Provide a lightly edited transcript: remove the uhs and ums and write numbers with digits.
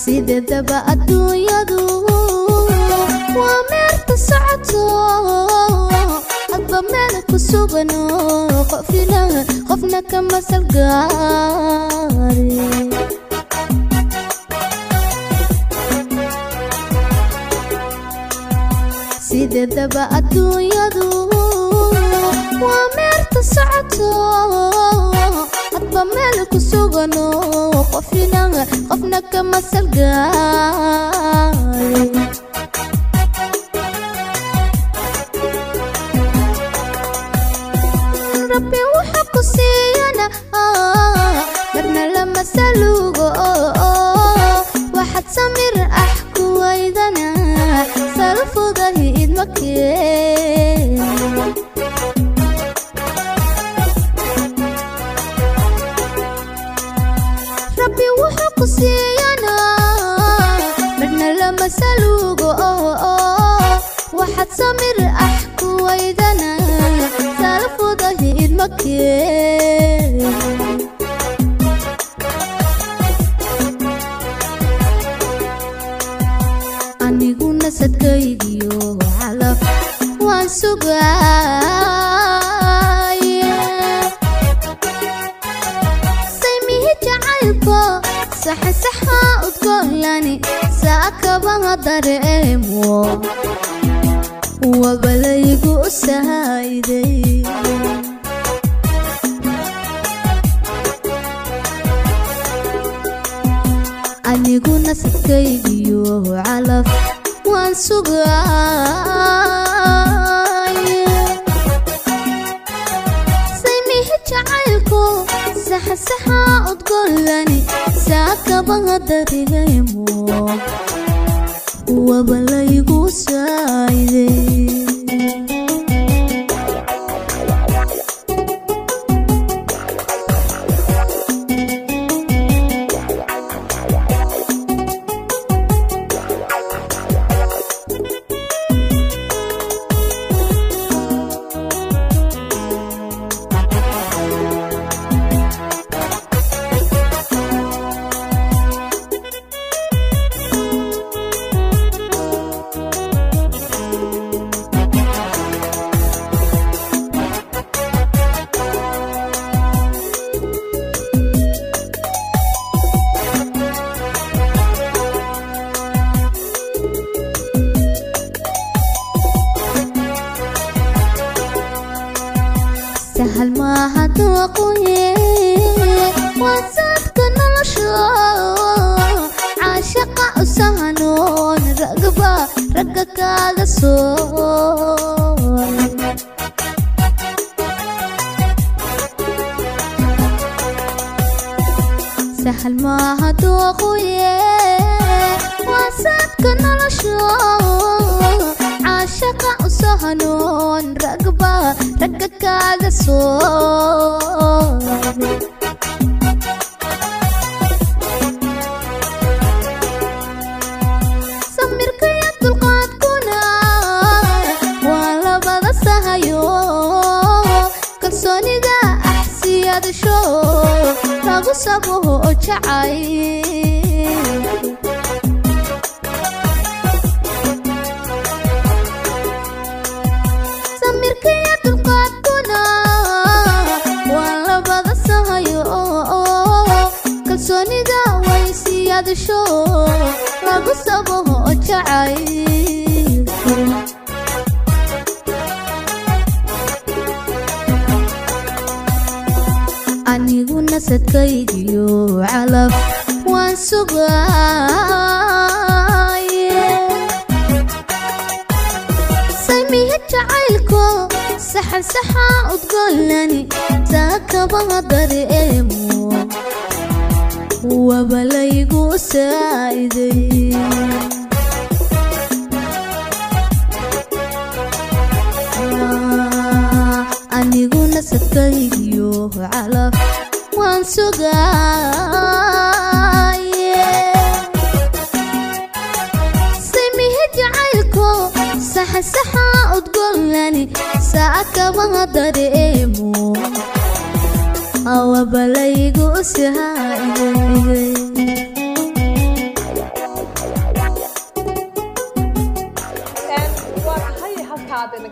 sidedaba adduunyadu waa meerta socoto hadba meel ku sugano qofna kama salgaari sidedaba adduunyadu waa meerta socoto hadba meel ku sugano qofna kama salgaari rabbi waxa ku siiyana marna lama salugo waxaad samir ku waydana salfudahi idmakeen rabbi waxa ku siiyana marna lama salugo waxaad samir ku waydana salfudahi idmakeen aniguna sadkaygiyo calaf waan sugaye saymihi jacaylko saxa udgoolani saakabaha dareemo wabalaygu sahayday aniguna sadkaygiyo calaf waan sugaye saymihi jacaylko saxa udgoolani saakabaha dareemo wabalaygu sahayday سهل ما هتوقيه وصفت نلشو عاشق أسهنون رقك على صور سهل ما هتوقيه وصفت نلشو عاشق أسهنون رقك على صور سمرك يا طلقات كنا ولا بدا سهيو كالسوني دا أحسي هذا شو راقو سابوه أجعي kalsoonida way siyaadasho lagu sabaho jacayl nasadkaygiyo calaf waan sugaaye saymiya jacaylko saxan saxa udgoolani taakabaha dareemo wabalaygu saa'iday aniguna sadkaygiyo calaf waan sugaaye saymiya jacaylko saxan saxa udgoolani saakabaha dareemo wabalaygu saa'iday waa tahay halkaad